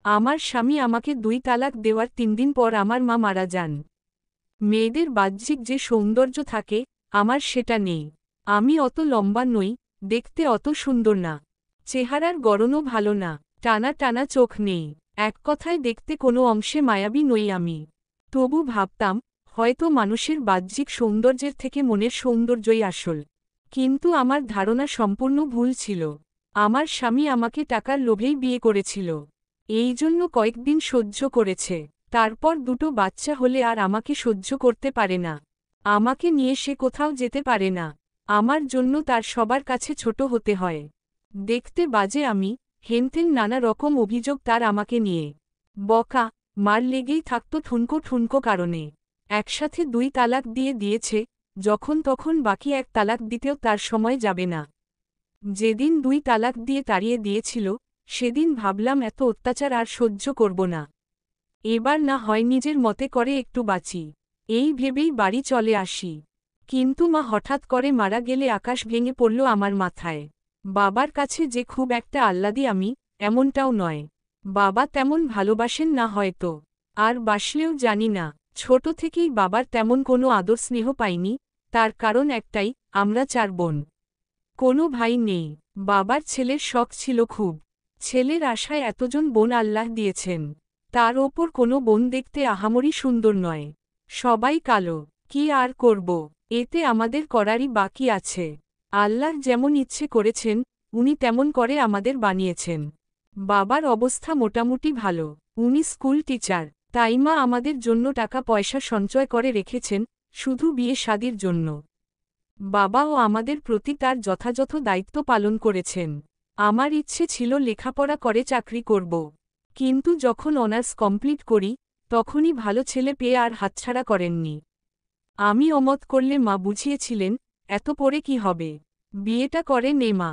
আমার স্বামী আমাকে 2 তালাক দেওয়ার 3 দিন পর আমার মা মারা যান। মেয়েদের বাহ্যিক যে সৌন্দর্য থাকে, আমার সেটা নেই। আমি অত লম্বা নই, দেখতে অত সুন্দর না। চেহারার গড়নও ভালো না, টানা টানা চোখ নেই। এক কথায় দেখতে কোনো অংশে মায়াবী নই আমি। তবু ভাবতাম, হয়তো মানুষের বাহ্যিক সৌন্দর্যের থেকে মনের সৌন্দর্যই আসল। কিন্তু আমার ধারণা সম্পূর্ণ ভুল ছিল। আমার স্বামী আমাকে টাকার লোভেই বিয়ে করেছিল। এই জন্য কয়েকদিন সহ্য করেছে, তারপর 2টো বাচ্চা হলে আর আমাকে সহ্য করতে পারে না। আমাকে নিয়ে সে কোথাও যেতে পারে না। আমার জন্য তার সবার কাছে ছোট হতে হয়। দেখতে বাজে আমি, হেনতেন নানা রকম অভিযোগ তার আমাকে নিয়ে। বকা, মার লেগেই থাকতো ঠুনকো ঠুনকো কারণে। একসাথে 2 তালাক দিয়েছে, যখন তখন বাকি 1 তালাক দিতেও তার সময় যাবে না। যেদিন 2 তালাক দিয়ে তাড়িয়ে দিয়েছিল, সেদিন ভাবলাম এত অত্যাচার আর সহ্য করব না। এবার না হয় নিজের মতে করে একটু বাঁচি, এই ভেবেই বাড়ি চলে আসি। কিন্তু মা হঠাৎ করে মারা গেলে আকাশ ভেঙে পড়ল আমার মাথায়। বাবার কাছে যে খুব একটা আহ্লাদী আমি, এমনটাও নয়। বাবা তেমন ভালোবাসেন না হয়তো, আর বাসলেও জানি না। ছোট থেকেই বাবার তেমন কোনো আদর স্নেহ পাইনি, তার কারণ একটাই, আমরা 4 বোন। কোনো ভাই নেই। বাবার ছেলের শখ ছিল খুব। ছেলের আশায় এতজন বোন আল্লাহ দিয়েছেন। তার ওপর কোনো বোন দেখতে আহামরি সুন্দর নয়। সবাই কালো। কি আর করব, এতে আমাদের করারই বাকি আছে। আল্লাহ যেমন ইচ্ছে করেছেন, উনি তেমন করে আমাদের বানিয়েছেন। বাবার অবস্থা মোটামুটি ভালো, উনি স্কুল টিচার। তাই মা আমাদের জন্য টাকা পয়সা সঞ্চয় করে রেখেছেন, শুধু বিয়ে শাদির জন্য। বাবাও আমাদের প্রতি তার যথাযথ দায়িত্ব পালন করেছেন। আমার ইচ্ছে ছিল লেখাপড়া করে চাকরি করব। কিন্তু যখন অনার্স কমপ্লিট করি, তখনই ভালো ছেলে পেয়ে আর হাতছাড়া করেননি। আমি অমত করলে মা বুঝিয়েছিলেন, এত পড়ে কি হবে, বিয়েটা করে নে মা।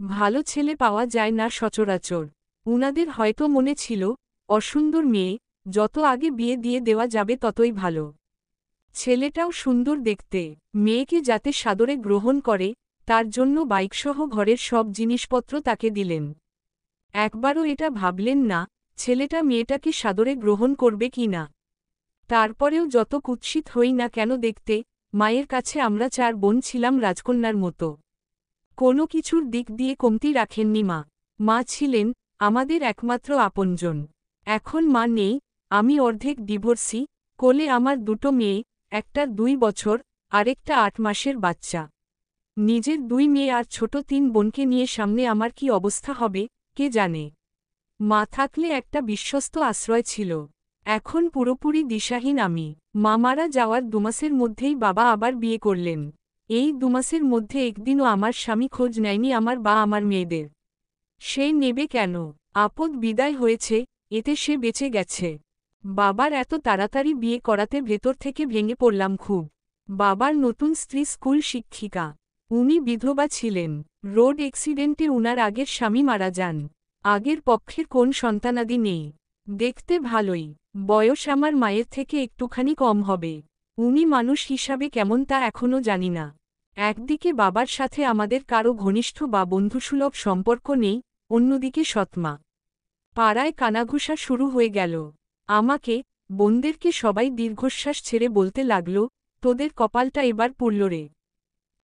ভালো ছেলে পাওয়া যায় না সচরাচর। উনাদের হয়তো মনে ছিল, অসুন্দর মেয়ে, যত আগে বিয়ে দিয়ে দেওয়া যাবে ততই ভালো। ছেলেটাও সুন্দর দেখতে, মেয়েকে যাতে সাদরে গ্রহণ করে, তার জন্য বাইকসহ ঘরের সব জিনিসপত্র তাকে দিলেন। একবারও এটা ভাবলেন না, ছেলেটা মেয়েটাকে সাদরে গ্রহণ করবে কি না। তারপরেও যত কুৎসিত হই না কেন দেখতে, মায়ের কাছে আমরা 4 বোন ছিলাম রাজকন্যার মতো। কোনো কিছুর দিক দিয়ে কমতি রাখেননি মা। মা ছিলেন আমাদের একমাত্র আপনজন। এখন মা নেই, আমি অর্ধেক ডিভোর্সি। কোলে আমার 2টো মেয়ে, একটার 2 বছর, আরেকটা 8 মাসের বাচ্চা। নিজের 2 মেয়ে আর ছোট 3 বোনকে নিয়ে সামনে আমার কি অবস্থা হবে, কে জানে। মা থাকলে একটা বিশ্বস্ত আশ্রয় ছিল। এখন পুরোপুরি দিশাহীন আমি। মা মারা যাওয়ার 2 মাসের মধ্যেই বাবা আবার বিয়ে করলেন। এই 2 মাসের মধ্যে একদিনও আমার স্বামী খোঁজ নেয়নি আমার বা আমার মেয়েদের। সে নেবে কেন, আপদ বিদায় হয়েছে, এতে সে বেঁচে গেছে। বাবার এত তাড়াতাড়ি বিয়ে করাতে ভেতর থেকে ভেঙে পড়লাম খুব। বাবার নতুন স্ত্রী স্কুল শিক্ষিকা। উনি বিধবা ছিলেন। রোড অ্যাক্সিডেন্টে উনার আগের স্বামী মারা যান। আগের পক্ষের কোন সন্তানাদি নেই। দেখতে ভালোই, বয়স আমার মায়ের থেকে একটুখানি কম হবে। উনি মানুষ হিসাবে কেমন তা এখনও জানি না। একদিকে বাবার সাথে আমাদের কারো ঘনিষ্ঠ বা বন্ধুসুলভ সম্পর্ক নেই, অন্যদিকে সৎমা। পাড়ায় কানাঘুষা শুরু হয়ে গেল। আমাকে, বোনদেরকে সবাই দীর্ঘশ্বাস ছেড়ে বলতে লাগল, তোদের কপালটা এবার পুড়ল রে।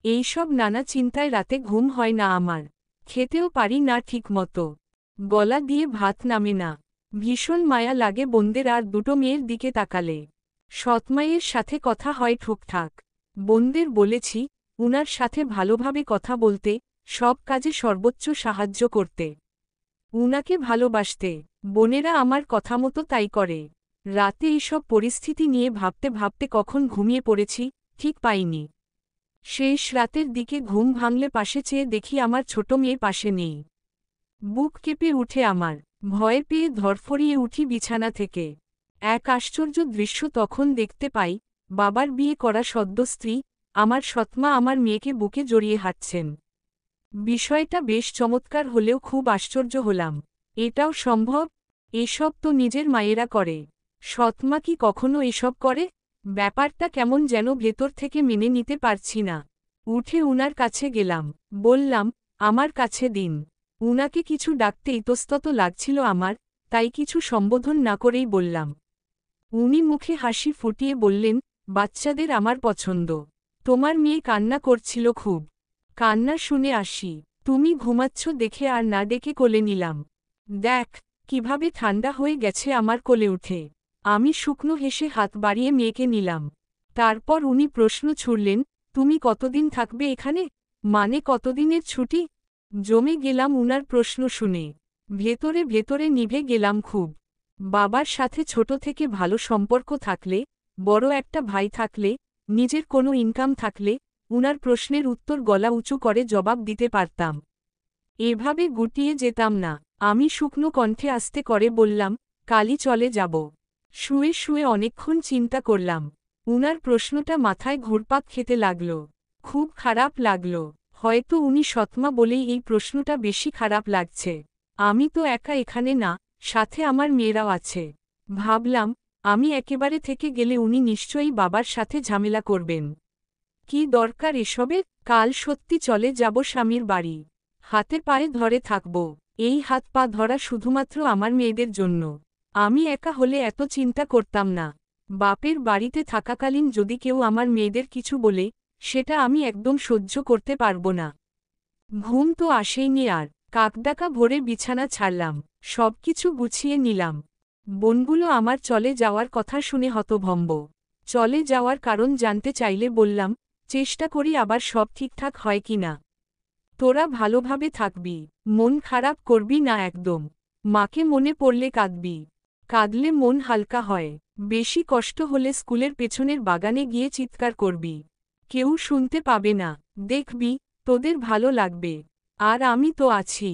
এইসব নানা চিন্তায় রাতে ঘুম হয় না আমার। খেতেও পারি না ঠিকমতো। গলা দিয়ে ভাত নামে না। ভীষণ মায়া লাগে বোনদের আর 2টো মেয়ের দিকে তাকালে। সৎমায়ের সাথে কথা হয় ঠুকঠাক। বোনদের বলেছি, উনার সাথে ভালোভাবে কথা বলতে, সব কাজে সর্বোচ্চ সাহায্য করতে। উনাকে ভালোবাসতে। বোনেরা আমার কথা মতো তাই করে। রাতে এইসব পরিস্থিতি নিয়ে ভাবতে ভাবতে কখন ঘুমিয়ে পড়েছি, ঠিক পাইনি। শেষ রাতের দিকে ঘুম ভাঙলে পাশে চেয়ে দেখি আমার ছোট মেয়ে পাশে নেই। বুক কেঁপে উঠে আমার, ভয় পেয়ে ধরফরিয়ে উঠি বিছানা থেকে। এক আশ্চর্য দৃশ্য তখন দেখতে পাই, বাবার বিয়ে করা সদ্য স্ত্রী, আমার সৎমা আমার মেয়েকে বুকে জড়িয়ে হাঁটছেন। বিষয়টা বেশ চমৎকার হলেও খুব আশ্চর্য হলাম। এটাও সম্ভব? এসব তো নিজের মায়েরা করে। সৎমা কি কখনো এসব করে? ব্যাপারটা কেমন যেন ভেতর থেকে মেনে নিতে পারছি না। উঠে উনার কাছে গেলাম, বললাম, আমার কাছে দিন। উনাকে কিছু ডাকতে ইতস্তত লাগছিল আমার, তাই কিছু সম্বোধন না করেই বললাম। উনি মুখে হাসি ফুটিয়ে বললেন, বাচ্চাদের আমার পছন্দ। তোমার মেয়ে কান্না করছিল খুব। কান্না শুনে আসি। তুমি ঘুমাচ্ছ দেখে আর না ডেকে কোলে নিলাম। দেখ কিভাবে ঠান্ডা হয়ে গেছে আমার কোলে উঠে। আমি শুকনো হেসে হাত বাড়িয়ে মেয়েকে নিলাম। তারপর উনি প্রশ্ন ছুড়লেন, তুমি কতদিন থাকবে এখানে? মানে কতদিনের ছুটি? জমে গেলাম উনার প্রশ্ন শুনে। ভেতরে ভেতরে নিভে গেলাম খুব। বাবার সাথে ছোট থেকে ভালো সম্পর্ক থাকলে, বড় একটা ভাই থাকলে, নিজের কোনো ইনকাম থাকলে, উনার প্রশ্নের উত্তর গলা উঁচু করে জবাব দিতে পারতাম। এভাবে গুটিয়ে যেতাম না। আমি শুকনো কণ্ঠে আস্তে করে বললাম, কালই চলে যাব। শুয়ে শুয়ে অনেকক্ষণ চিন্তা করলাম। উনার প্রশ্নটা মাথায় ঘুরপাক খেতে লাগল। খুব খারাপ লাগল। হয়তো উনি সৎমা বলেই এই প্রশ্নটা বেশি খারাপ লাগছে। আমি তো একা এখানে না, সাথে আমার মেয়েরাও আছে। ভাবলাম, আমি একেবারে থেকে গেলে উনি নিশ্চয়ই বাবার সাথে ঝামেলা করবেন। কি দরকার এসবের? কাল সত্যি চলে যাব স্বামীর বাড়ি। হাতে পায়ে ধরে থাকব। এই হাত পা ধরা শুধুমাত্র আমার মেয়েদের জন্য। আমি একা হলে এত চিন্তা করতাম না। বাপের বাড়িতে থাকাকালীন যদি কেউ আমার মেয়েদের কিছু বলে, সেটা আমি একদম সহ্য করতে পারব না। ঘুম তো আসেইনি আর। কাকডাকা ভরে বিছানা ছাড়লাম। সবকিছু গুছিয়ে নিলাম। বোনগুলো আমার চলে যাওয়ার কথা শুনে হতভম্ব। চলে যাওয়ার কারণ জানতে চাইলে বললাম, চেষ্টা করি আবার সব ঠিকঠাক হয় কিনা। তোরা ভালোভাবে থাকবি, মন খারাপ করবি না একদম। মাকে মনে পড়লে কাঁদবি। কাঁদলে মন হালকা হয়। বেশি কষ্ট হলে স্কুলের পেছনের বাগানে গিয়ে চিৎকার করবি। কেউ শুনতে পাবে না। দেখবি, তোদের ভালো লাগবে। আর আমি তো আছি।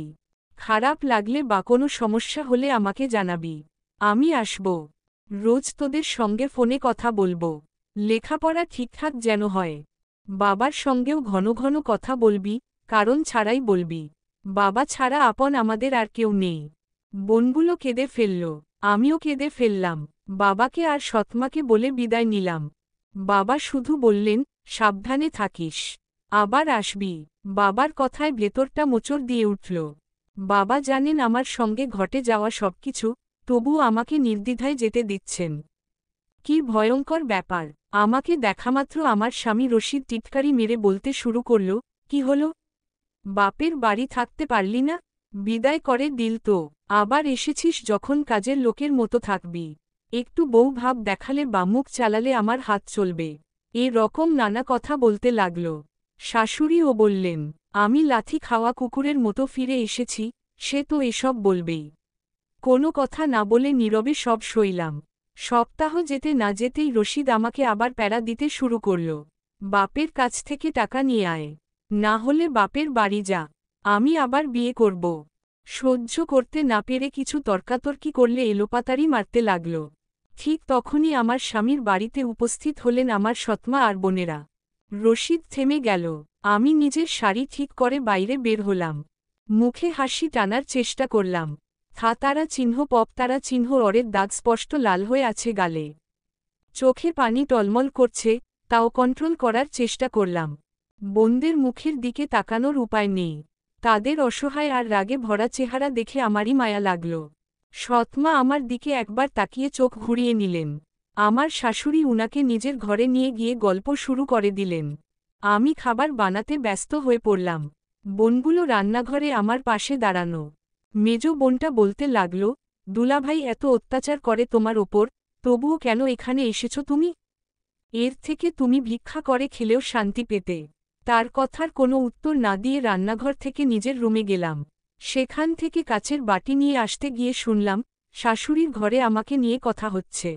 খারাপ লাগলে বা কোনো সমস্যা হলে আমাকে জানাবি। আমি আসব। রোজ তোদের সঙ্গে ফোনে কথা বলবো। লেখাপড়া ঠিকঠাক যেন হয়। বাবার সঙ্গেও ঘন ঘন কথা বলবি, কারণ ছাড়াই বলবি। বাবা ছাড়া আপন আমাদের আর কেউ নেই। বোনগুলো কেঁদে ফেলল। আমিও কেঁদে ফেললাম। বাবাকে আর সৎমাকে বলে বিদায় নিলাম। বাবা শুধু বললেন, সাবধানে থাকিস। আবার আসবি। বাবার কথায় ভেতরটা মোচড় দিয়ে উঠল। বাবা জানেন আমার সঙ্গে ঘটে যাওয়া সবকিছু, তবুও আমাকে নির্দ্বিধায় যেতে দিচ্ছেন। কি ভয়ঙ্কর ব্যাপার! আমাকে দেখামাত্র আমার স্বামী রশিদ টিটকারি মেরে বলতে শুরু করল, কি হলো? বাপের বাড়ি থাকতে পারলি না? বিদায় করে দিল তো। আবার এসেছিস যখন কাজের লোকের মতো থাকবি। একটু বউ ভাব দেখালে বা মুখ চালালে আমার হাত চলবে। এ রকম নানা কথা বলতে লাগল। শাশুড়িও বললেন, আমি লাথি খাওয়া কুকুরের মতো ফিরে এসেছি, সে তো এসব বলবেই। কোনো কথা না বলে নীরবে সব সইলাম। সপ্তাহ যেতে না যেতেই রশিদ আমাকে আবার প্যারা দিতে শুরু করল। বাপের কাছ থেকে টাকা নিয়ে আয়, না হলে বাপের বাড়ি যা। আমি আবার বিয়ে করব। সহ্য করতে না পেরে কিছু তর্কাতর্কি করলে এলোপাতাড়ি মারতে লাগল। ঠিক তখনই আমার স্বামীর বাড়িতে উপস্থিত হলেন আমার সৎমা আর বোনেরা। রশিদ থেমে গেল। আমি নিজের শাড়ি ঠিক করে বাইরে বের হলাম। মুখে হাসি টানার চেষ্টা করলাম। থাতারা চিহ্ন পপতারা চিহ্ন অরের দাগ স্পষ্ট লাল হয়ে আছে গালে। চোখে পানি টলমল করছে, তাও কন্ট্রোল করার চেষ্টা করলাম। বোনদের মুখের দিকে তাকানোর উপায় নেই। তাদের অসহায় আর রাগে ভরা চেহারা দেখে আমারই মায়া লাগল। সৎমা আমার দিকে একবার তাকিয়ে চোখ ঘুরিয়ে নিলেন। আমার শাশুড়ি উনাকে নিজের ঘরে নিয়ে গিয়ে গল্প শুরু করে দিলেন। আমি খাবার বানাতে ব্যস্ত হয়ে পড়লাম। বোনগুলো রান্নাঘরে আমার পাশে দাঁড়ানো। মেজ বোনটা বলতে লাগল, দুলাভাই এত অত্যাচার করে তোমার ওপর, তবুও কেন এখানে এসেছ তুমি? এর থেকে তুমি ভিক্ষা করে খেলেও শান্তি পেতে। তার কথার কোনো উত্তর না দিয়ে রান্নাঘর থেকে নিজের রুমে গেলাম। সেখান থেকে কাচের বাটি নিয়ে আসতে গিয়ে শুনলাম, শাশুড়ির ঘরে আমাকে নিয়ে কথা হচ্ছে।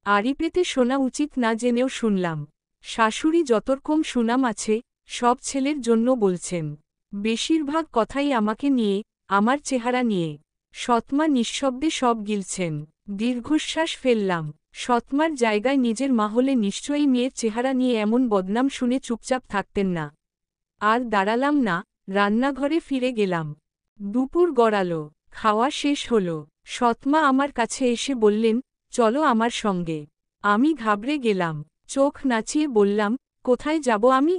আড়ি পেতে শোনা উচিত না জেনেও শুনলাম। শাশুড়ি যতরকম সুনাম আছে, সব ছেলের জন্য বলছেন। বেশিরভাগ কথাই আমাকে নিয়ে, আমার চেহারা নিয়ে। সৎমা নিঃশব্দে সব গিলছেন। দীর্ঘশ্বাস ফেললাম। সৎমার জায়গায় নিজের মা হলে নিশ্চয়ই মেয়ের চেহারা নিয়ে এমন বদনাম শুনে চুপচাপ থাকতেন না। আর দাঁড়ালাম না, রান্নাঘরে ফিরে গেলাম। দুপুর গড়ালো, খাওয়া শেষ হলো। সৎমা আমার কাছে এসে বললেন, চলো আমার সঙ্গে। আমি ঘাবড়ে গেলাম। চোখ নাচিয়ে বললাম, কোথায় যাব আমি?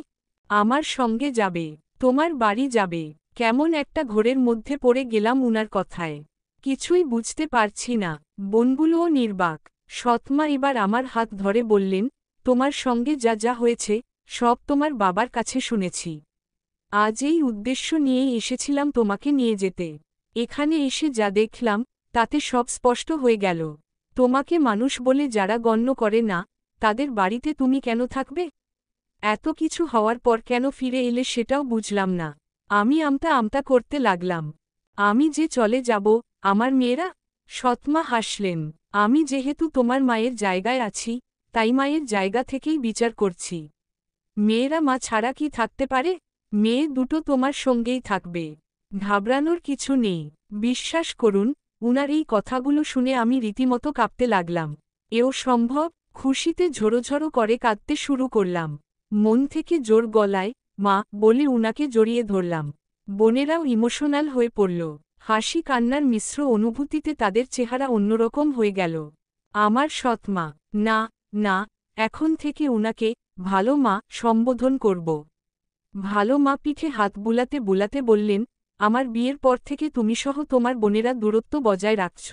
আমার সঙ্গে যাবে। তোমার বাড়ি যাবে। কেমন একটা ঘোরের মধ্যে পড়ে গেলাম উনার কথায়। কিছুই বুঝতে পারছি না। বোনগুলোও নির্বাক। সৎমা এবার আমার হাত ধরে বললেন, তোমার সঙ্গে যা যা হয়েছে সব তোমার বাবার কাছে শুনেছি। আজ এই উদ্দেশ্য নিয়েই এসেছিলাম তোমাকে নিয়ে যেতে। এখানে এসে যা দেখলাম তাতে সব স্পষ্ট হয়ে গেল। তোমাকে মানুষ বলে যারা গণ্য করে না, তাদের বাড়িতে তুমি কেন থাকবে? এত কিছু হওয়ার পর কেন ফিরে এলে সেটাও বুঝলাম না। আমি আমতা আমতা করতে লাগলাম। আমি যে চলে যাব, আমার মেয়েরা? সৎমা হাসলেন। আমি যেহেতু তোমার মায়ের জায়গায় আছি, তাই মায়ের জায়গা থেকেই বিচার করছি। মেয়েরা মা ছাড়া কি থাকতে পারে? মেয়ে দুটো তোমার সঙ্গেই থাকবে। ঘাবড়ানোর কিছু নেই। বিশ্বাস করুন, উনার এই কথাগুলো শুনে আমি রীতিমতো কাঁপতে লাগলাম। এও সম্ভব? খুশিতে ঝোড়োঝোড়ো করে কাঁদতে শুরু করলাম। মন থেকে জোর গলায় মা বলে উনাকে জড়িয়ে ধরলাম। বোনেরাও ইমোশনাল হয়ে পড়ল। হাসি কান্নার মিশ্র অনুভূতিতে তাদের চেহারা অন্যরকম হয়ে গেল। আমার সৎমা, না না, এখন থেকে উনাকে ভালো মা সম্বোধন করব। ভালো মা পিঠে হাত বুলাতে বুলাতে বললেন, আমার বিয়ের পর থেকে তুমি সহ তোমার বোনেরা দূরত্ব বজায় রাখছ।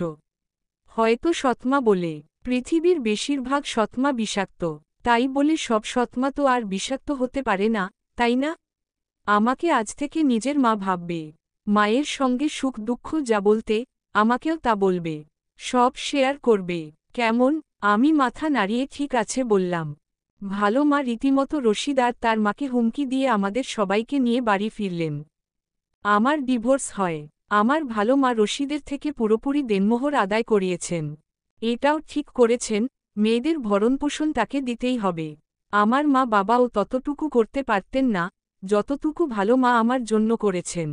হয়তো সৎমা বলে, পৃথিবীর বেশিরভাগ সৎমা বিষাক্ত, তাই বলে সব সৎমা তো আর বিষাক্ত হতে পারে না, তাই না? আমাকে আজ থেকে নিজের মা ভাববে। মায়ের সঙ্গে সুখ দুঃখ যা বলতে, আমাকেও তা বলবে। সব শেয়ার করবে। কেমন? আমি মাথা নাড়িয়ে ঠিক আছে বললাম। ভালো মা রীতিমতো রশিদ আর তার মাকে হুমকি দিয়ে আমাদের সবাইকে নিয়ে বাড়ি ফিরলেন। আমার ডিভোর্স হয়। আমার ভালো মা রশিদের থেকে পুরোপুরি দেনমোহর আদায় করিয়েছেন। এটাও ঠিক করেছেন, মেয়েদের ভরণপোষণ তাকে দিতেই হবে। আমার মা বাবাও ততটুকু করতে পারতেন না, যতটুকু ভালো মা আমার জন্য করেছেন।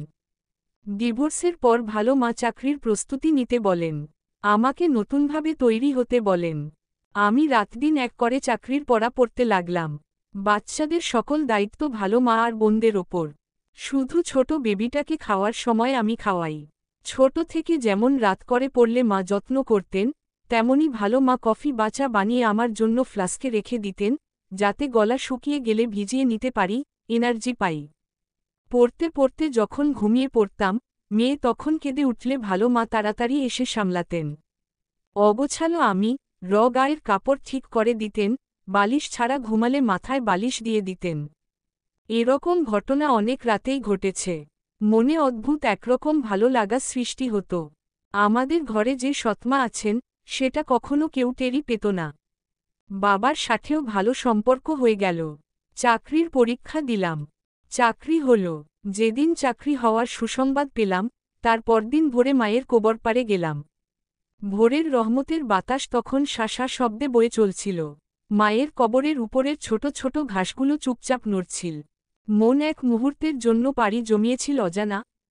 ডিভোর্সের পর ভালো মা চাকরির প্রস্তুতি নিতে বলেন। আমাকে নতুনভাবে তৈরি হতে বলেন। আমি রাতদিন এক করে চাকরির পড়া পড়তে লাগলাম। বাচ্চাদের সকল দায়িত্ব ভালো মা আর বোনদের ওপর। শুধু ছোট বেবিটাকে খাওয়ার সময় আমি খাওয়াই। ছোট থেকে যেমন রাত করে পড়লে মা যত্ন করতেন, তেমনি ভালো মা কফি বা চা বানিয়ে আমার জন্য ফ্লাস্কে রেখে দিতেন, যাতে গলা শুকিয়ে গেলে ভিজিয়ে নিতে পারি, এনার্জি পাই। পড়তে পড়তে যখন ঘুমিয়ে পড়তাম, মেয়ে তখন কেঁদে উঠলে ভালো মা তাড়াতাড়ি এসে সামলাতেন। অগোছালো আমি গায়ের কাপড় ঠিক করে দিতেন, বালিশ ছাড়া ঘুমালে মাথায় বালিশ দিয়ে দিতেন। এরকম ঘটনা অনেক রাতেই ঘটেছে। মনে অদ্ভুত একরকম ভালো লাগা সৃষ্টি হতো। আমাদের ঘরে যে সৎমা আছেন, সেটা কখনো কেউ টেরই পেত না। বাবার সাথেও ভালো সম্পর্ক হয়ে গেল। চাকরির পরীক্ষা দিলাম। চাকরি হল। যেদিন চাকরি হওয়ার সুসংবাদ পেলাম, তার পরদিন ভোরে মায়ের কবরপাড়ে গেলাম। ভোরের রহমতের বাতাস তখন শাঁসা শব্দে বয়ে চলছিল। মায়ের কবরের উপরের ছোট ছোট ঘাসগুলো চুপচাপ নড়ছিল। মন এক মুহূর্তের জন্য পাড়ি জমিয়েছিল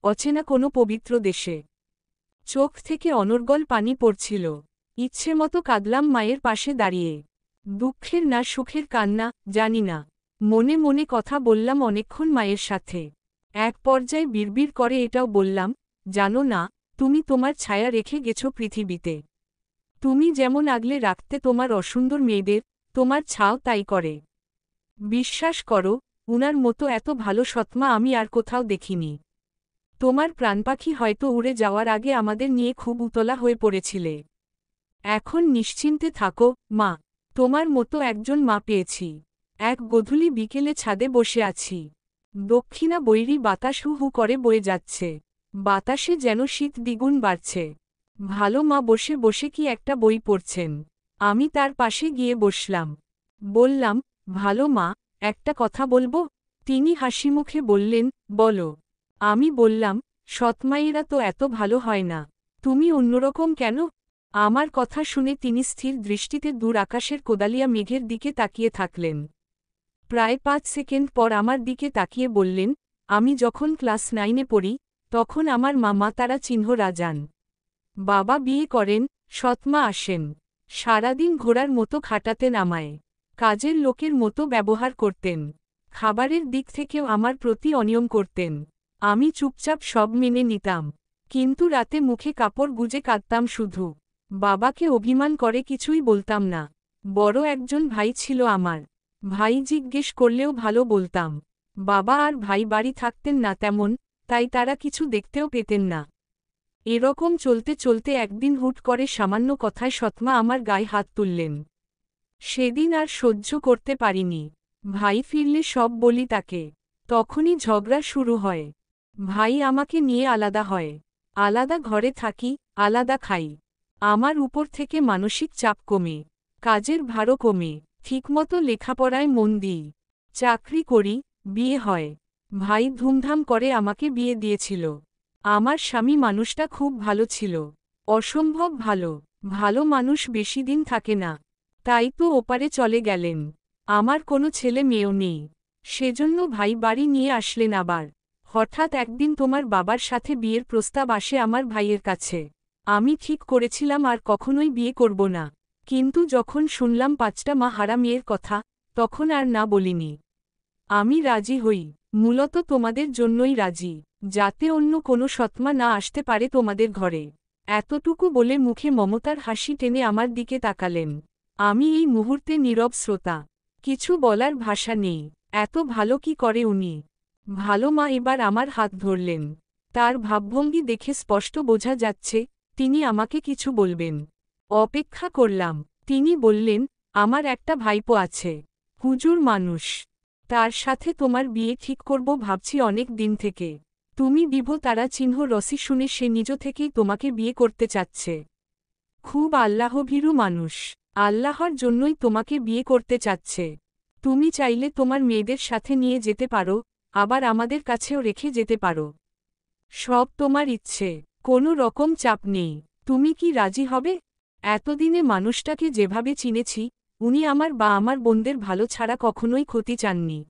অচেনা কোনো পবিত্র দেশে। চোখ থেকে অনর্গল পানি পড়ছিল। ইচ্ছেমতো কাঁদলাম মায়ের পাশে দাঁড়িয়ে। দুঃখের না সুখের কান্না, জানি না। মনে মনে কথা বললাম অনেকক্ষণ মায়ের সাথে। এক পর্যায়ে বিড়বিড় করে এটাও বললাম, জানো না, তুমি তোমার ছায়া রেখে গেছো পৃথিবীতে। তুমি যেমন আগলে রাখতে তোমার অসুন্দর মেয়েদের, তোমার ছাও তাই করে। বিশ্বাস করো, উনার মতো এত ভালো সৎমা আমি আর কোথাও দেখিনি। তোমার প্রাণপাখি হয়তো উড়ে যাওয়ার আগে আমাদের নিয়ে খুব উতলা হয়ে পড়েছিলে। এখন নিশ্চিন্তে থাকো, মা। তোমার মতো একজন মা পেয়েছি। এক গধূলি বিকেলে ছাদে বসে আছি। দক্ষিণা বৈরী বাতাস হু হু করে বয়ে যাচ্ছে। বাতাসে যেন শীত দ্বিগুণ বাড়ছে। ভালো মা বসে বসে কি একটা বই পড়ছেন। আমি তার পাশে গিয়ে বসলাম। বললাম, ভালো মা, একটা কথা বলবো? তিনি হাসিমুখে বললেন, বলো। আমি বললাম, সৎমায়েরা তো এত ভালো হয় না। তুমি অন্যরকম কেন? আমার কথা শুনে তিনি স্থির দৃষ্টিতে দূর আকাশের কোদালিয়া মেঘের দিকে তাকিয়ে থাকলেন। প্রায় 5 সেকেন্ড পর আমার দিকে তাকিয়ে বললেন, আমি যখন ক্লাস 9-এ পড়ি, তখন আমার মা তারা চিহ্ন রাজান। বাবা বিয়ে করেন, সৎমা আসেন। সারাদিন ঘোড়ার মতো খাটাতেন আমায়। কাজের লোকের মতো ব্যবহার করতেন। খাবারের দিক থেকেও আমার প্রতি অনিয়ম করতেন। আমি চুপচাপ সব মেনে নিতাম। কিন্তু রাতে মুখে কাপড় গুজে কাঁদতাম শুধু। বাবাকে অভিমান করে কিছুই বলতাম না। বড় একজন ভাই ছিল আমার। ভাই জিজ্ঞেস করলেও ভালো বলতাম। বাবা আর ভাই বাড়ি থাকতেন না তেমন, তাই তারা কিছু দেখতেও পেতেন না। এরকম চলতে চলতে একদিন হুট করে সামান্য কথায় সৎমা আমার গায়ে হাত তুললেন। সেদিন আর সহ্য করতে পারিনি। ভাই ফিরলে সব বলি তাকে। তখনই ঝগড়া শুরু হয়। ভাই আমাকে নিয়ে আলাদা হয়। আলাদা ঘরে থাকি, আলাদা খাই। আমার উপর থেকে মানসিক চাপ কমে, কাজের ভারও কমে, ঠিকমতো লেখাপড়ায় মন দিই, চাকরি করি, বিয়ে হয়। ভাই ধুমধাম করে আমাকে বিয়ে দিয়েছিল। আমার স্বামী মানুষটা খুব ভালো ছিল, অসম্ভব ভালো। ভালো মানুষ বেশি দিন থাকে না, তাই তো ওপারে চলে গেলেন। আমার কোনো ছেলে মেয়েও নেই, সেজন্য ভাই বাড়ি নিয়ে আসলেন আবার। হঠাৎ একদিন তোমার বাবার সাথে বিয়ের প্রস্তাব আসে আমার ভাইয়ের কাছে। আমি ঠিক করেছিলাম আর কখনোই বিয়ে করব না, কিন্তু যখন শুনলাম 5টা মা হারা মেয়ের কথা, তখন আর না বলিনি। আমি রাজি হই, মূলত তোমাদের জন্যই রাজি, যাতে অন্য কোনো সৎমা না আসতে পারে তোমাদের ঘরে। এতটুকু বলে মুখে মমতার হাসি টেনে আমার দিকে তাকালেন। আমি এই মুহূর্তে নীরব শ্রোতা, কিছু বলার ভাষা নেই। এত ভালো কি করে উনি? ভালো মা এবার আমার হাত ধরলেন। তার ভাবভঙ্গি দেখে স্পষ্ট বোঝা যাচ্ছে তিনি আমাকে কিছু বলবেন। অপেক্ষা করলাম। তিনি বললেন, আমার একটা ভাইপো আছে, হুজুর মানুষ। তার সাথে তোমার বিয়ে ঠিক করব ভাবছি অনেক দিন থেকে। তুমি বিভো তারা চিহ্ন রসি শুনে সে নিজ থেকেই তোমাকে বিয়ে করতে চাচ্ছে। খুব আল্লাহভীরু মানুষ, আল্লাহর জন্যই তোমাকে বিয়ে করতে চাচ্ছে। তুমি চাইলে তোমার মেয়েদের সাথে নিয়ে যেতে পারো, আবার আমাদের কাছেও রেখে যেতে পারো। সব তোমার ইচ্ছে, কোনো রকম চাপ নেই। তুমি কি রাজি হবে? এতদিনে মানুষটাকে যেভাবে চিনেছি, উনি আমার বা আমার বোনদের ভালো ছাড়া কখনোই ক্ষতি চাননি,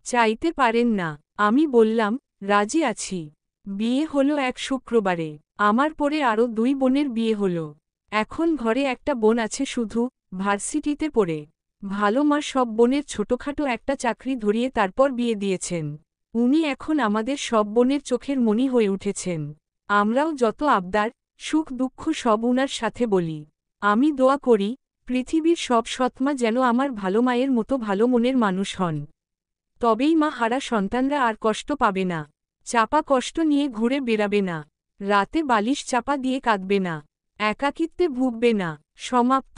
চাইতে পারেন না। আমি বললাম, রাজি আছি। বিয়ে হলো এক শুক্রবারে, আমার পরে আরও 2 বোনের বিয়ে হলো। এখন ঘরে একটা বোন আছে শুধু, ভার্সিটিতে পড়ে। ভালো মা সব বোনের ছোটখাটো একটা চাকরি ধরিয়ে তারপর বিয়ে দিয়েছেন। উনি এখন আমাদের সব বোনের চোখের মণি হয়ে উঠেছেন। আমরাও যত আবদার, সুখ দুঃখ সব উনার সাথে বলি। আমি দোয়া করি, পৃথিবীর সব সৎমা যেন আমার ভালো মায়ের মতো ভালো মনের মানুষ হন। তবেই মা হারা সন্তানরা আর কষ্ট পাবে না, চাপা কষ্ট নিয়ে ঘুরে বেড়াবে না, রাতে বালিশ চাপা দিয়ে কাঁদবে না, একাকিত্বে ভুগবে না। সমাপ্ত।